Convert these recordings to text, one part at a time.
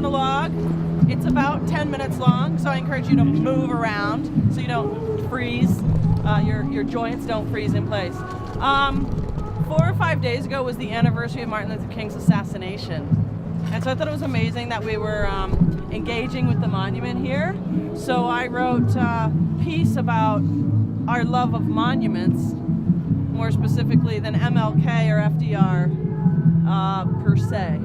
monologue. It's about 10 minutes long, so I encourage you to move around so you don't freeze, your joints don't freeze in place. 4 or 5 days ago was the anniversary of Martin Luther King's assassination. And so I thought it was amazing that we were engaging with the monument here. So I wrote a piece about our love of monuments, more specifically than MLK or FDR per se.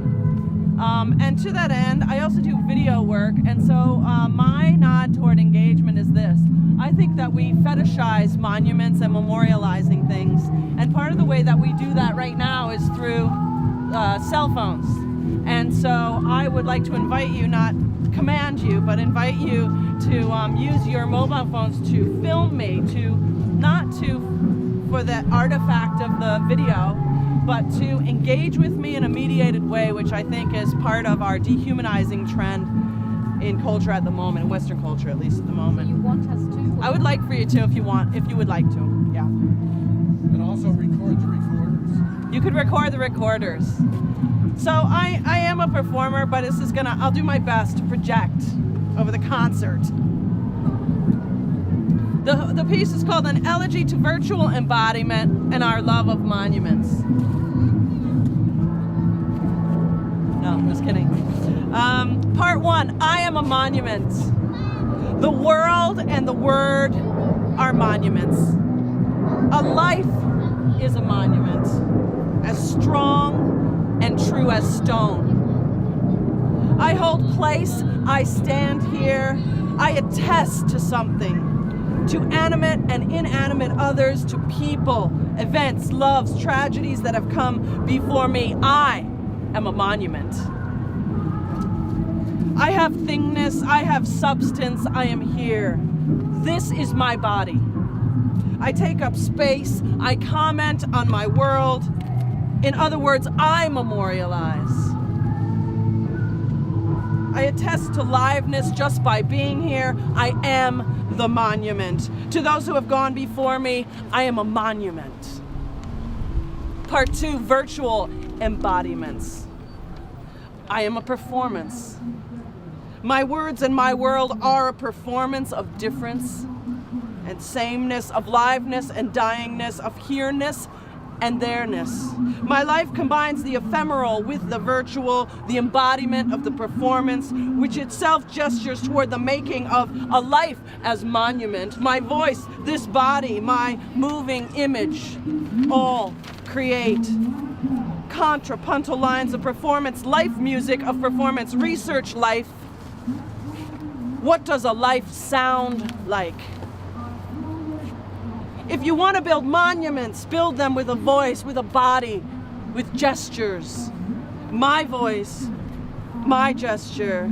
And to that end, I also do video work, and so my nod toward engagement is this. I think that we fetishize monuments and memorializing things, and part of the way that we do that right now is through cell phones. And so I would like to invite you, not command you, but invite you to use your mobile phones to film me, for the artifact of the video, but to engage with me in a mediated way, which I think is part of our dehumanizing trend in culture at the moment, in Western culture at least at the moment. You want us to? I would like for you to, if you would like to, yeah. And also record the recorders. You could record the recorders. So I am a performer, but I'll do my best to project over the concert. The piece is called An Elegy to Virtual Embodiment and Our Love of Monuments. No, I'm just kidding. Part 1, I am a monument. The world and the word are monuments. A life is a monument, as strong and true as stone. I hold place, I stand here, I attest to something. To animate and inanimate others, to people, events, loves, tragedies that have come before me. I am a monument. I have thingness, I have substance, I am here. This is my body. I take up space, I comment on my world. In other words, I memorialize. I attest to liveness just by being here. I am the monument. To those who have gone before me, I am a monument. Part 2, virtual embodiments. I am a performance. My words and my world are a performance of difference and sameness, of liveness and dyingness, of here-ness and there-ness. My life combines the ephemeral with the virtual, the embodiment of the performance, which itself gestures toward the making of a life as monument. My voice, this body, my moving image, all create contrapuntal lines of performance, life music of performance, research life. What does a life sound like? If you want to build monuments, build them with a voice, with a body, with gestures. My voice, my gesture.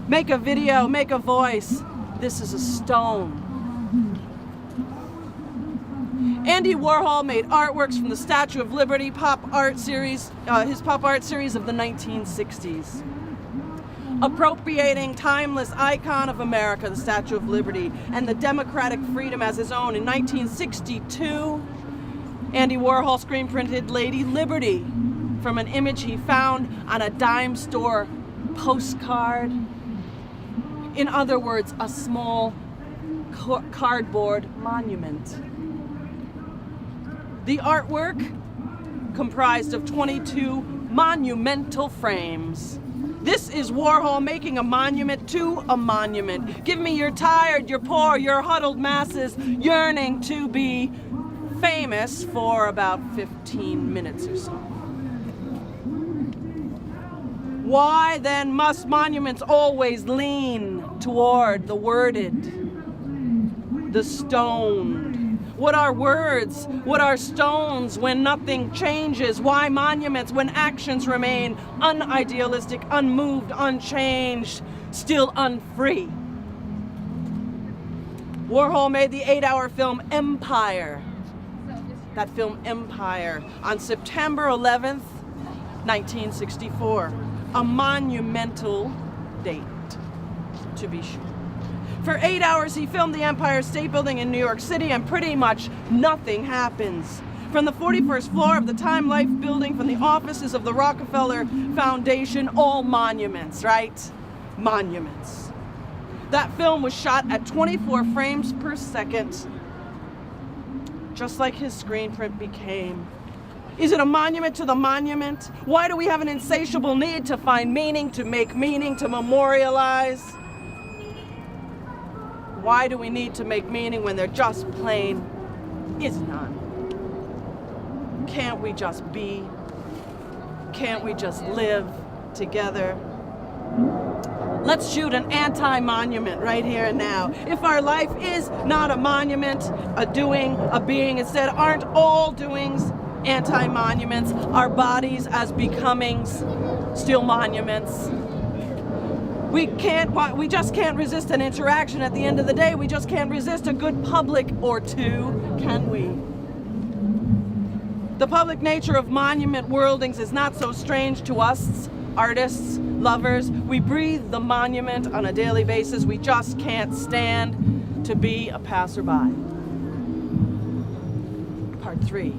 Make a video, make a voice. This is a stone. Andy Warhol made artworks from the Statue of Liberty pop art series, his pop art series of the 1960s. Appropriating timeless icon of America, the Statue of Liberty, and the democratic freedom as his own. In 1962, Andy Warhol screen printed Lady Liberty from an image he found on a dime store postcard. In other words, a small cardboard monument. The artwork comprised of 22 monumental frames. This is Warhol making a monument to a monument. Give me your tired, your poor, your huddled masses yearning to be famous for about 15 minutes or so. Why then must monuments always lean toward the worded, the stoned? What are words? What are stones when nothing changes? Why monuments when actions remain unidealistic, unmoved, unchanged, still unfree? Warhol made the 8-hour film Empire. That film Empire on September 11th, 1964. A monumental date, to be sure. For 8 hours, he filmed the Empire State Building in New York City, and pretty much nothing happens. From the 41st floor of the Time Life building, from the offices of the Rockefeller Foundation, all monuments, right? monuments. That film was shot at 24 frames per second, just like his screen print became. Is it a monument to the monument? Why do we have an insatiable need to find meaning, to make meaning, to memorialize? Why do we need to make meaning when there just plain is none? Can't we just be? Can't we just live together? Let's shoot an anti-monument right here and now. If our life is not a monument, a doing, a being, instead, aren't all doings anti-monuments, our bodies as becomings still monuments? We just can't resist an interaction at the end of the day. We just can't resist a good public or two, can we? The public nature of monument worldings is not so strange to us, artists, lovers. We breathe the monument on a daily basis. We just can't stand to be a passerby. Part 3.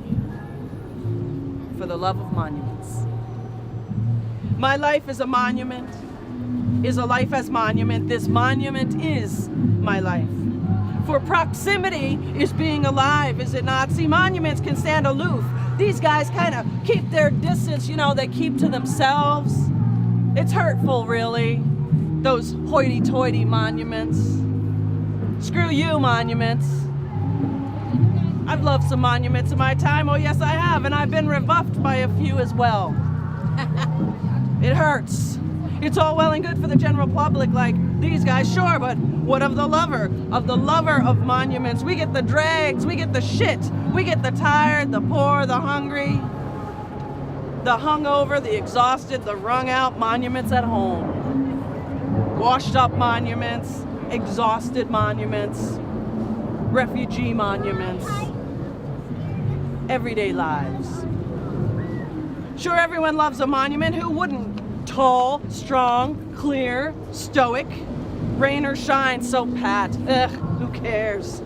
For the love of monuments. My life is a monument, is a life as monument. This monument is my life. For proximity is being alive, is it not? See, monuments can stand aloof. These guys kind of keep their distance, they keep to themselves. It's hurtful, really, those hoity-toity monuments. Screw you, monuments. I've loved some monuments in my time. Oh, yes, I have. And I've been rebuffed by a few as well. It hurts. It's all well and good for the general public like these guys, sure, but what of the lover? Of the lover of monuments? We get the dregs, we get the shit, we get the tired, the poor, the hungry, the hungover, the exhausted, the wrung out monuments at home. Washed up monuments, exhausted monuments, refugee monuments. Everyday lives. Sure, everyone loves a monument. Who wouldn't? Tall, strong, clear, stoic, rain or shine, so pat. Ugh, who cares?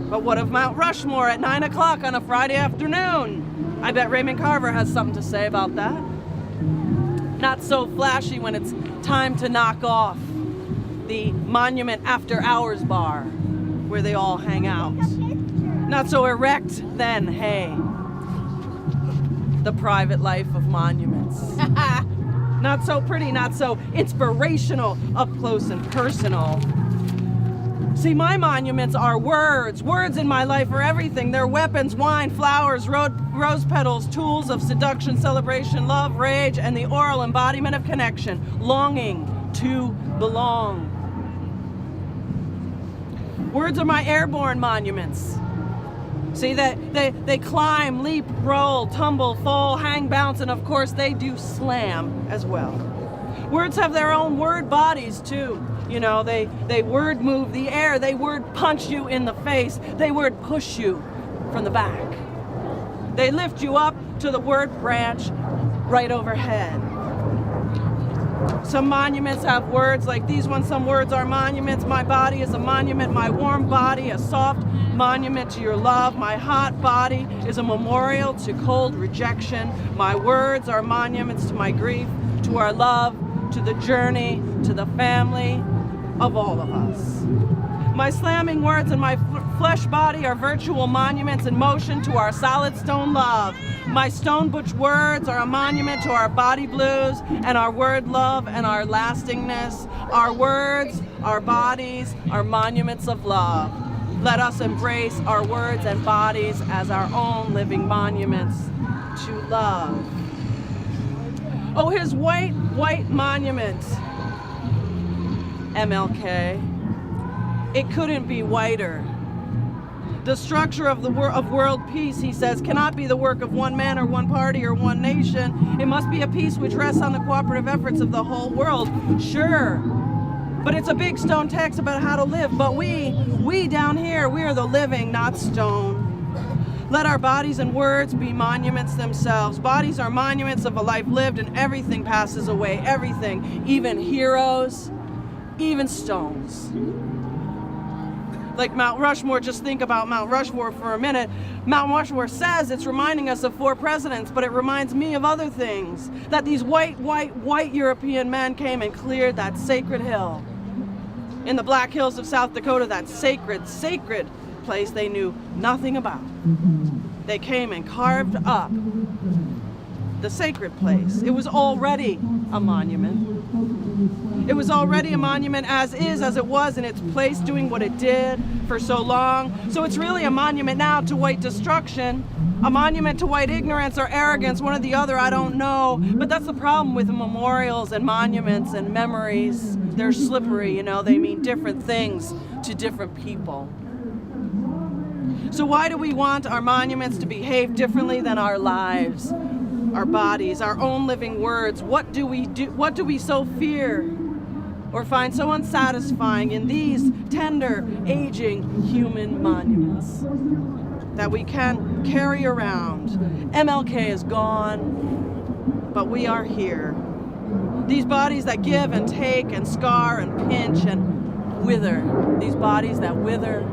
But what of Mount Rushmore at 9 o'clock on a Friday afternoon? I bet Raymond Carver has something to say about that. Not so flashy when it's time to knock off. The Monument After Hours bar, where they all hang out. Not so erect then, hey. The private life of monuments. Not so pretty, not so inspirational, up close and personal. See, my monuments are words. Words in my life are everything. They're weapons, wine, flowers, rose petals, tools of seduction, celebration, love, rage, and the oral embodiment of connection, longing to belong. Words are my airborne monuments. See, they climb, leap, roll, tumble, fall, hang, bounce, and of course they do slam as well. Words have their own word bodies too. They word move the air, they word punch you in the face, they word push you from the back. They lift you up to the word branch right overhead. Some monuments have words like these ones. Some words are monuments. My body is a monument. My warm body, a soft monument to your love. My hot body is a memorial to cold rejection. My words are monuments to my grief, to our love, to the journey, to the family of all of us. My slamming words and my flesh body are virtual monuments in motion to our solid stone love. My stone butch words are a monument to our body blues and our word love and our lastingness. Our words, our bodies are monuments of love. Let us embrace our words and bodies as our own living monuments to love. Oh, his white monument, MLK. It couldn't be whiter. The structure of world peace, he says, cannot be the work of one man or one party or one nation. It must be a peace which rests on the cooperative efforts of the whole world. Sure, but it's a big stone text about how to live. But we down here, we are the living, not stone. Let our bodies and words be monuments themselves. Bodies are monuments of a life lived, and everything passes away. Everything, even heroes, even stones. like Mount Rushmore, just think about Mount Rushmore for a minute. Mount Rushmore says it's reminding us of 4 presidents, but it reminds me of other things. That these white European men came and cleared that sacred hill. In the Black Hills of South Dakota, that sacred place they knew nothing about. They came and carved up the sacred place. It was already a monument. It was already a monument as it was in its place, doing what it did for so long. So it's really a monument now to white destruction, a monument to white ignorance or arrogance, one or the other, I don't know. But that's the problem with memorials and monuments and memories. They're slippery, you know, they mean different things to different people. So why do we want our monuments to behave differently than our lives, our bodies, our own living words? What do we so fear or find so unsatisfying in these tender, aging human monuments that we can carry around? MLK is gone, but we are here. These bodies that give and take and scar and pinch and wither. These bodies that wither,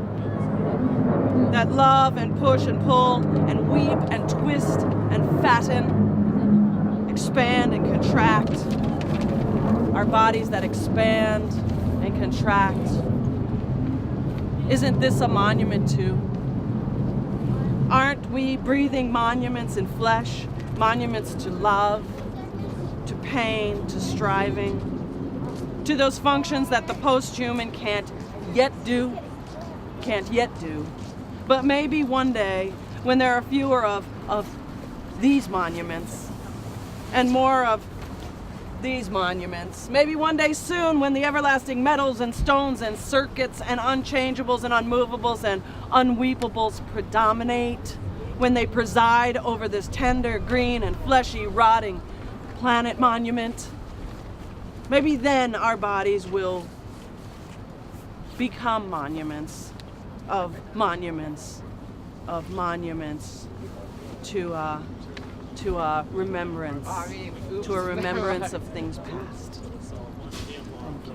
that love and push and pull and weep and twist and fatten, expand and contract. Our bodies that expand and contract. Isn't this a monument too? Aren't we breathing monuments in flesh? Monuments to love, to pain, to striving, to those functions that the post-human can't yet do. But maybe one day, when there are fewer of these monuments and more of these monuments, maybe one day soon, when the everlasting metals and stones and circuits and unchangeables and unmovables and unweepables predominate, when they preside over this tender, green, and fleshy, rotting planet monument, maybe then our bodies will become monuments of monuments of monuments to a remembrance, to a remembrance of things past. Thank you.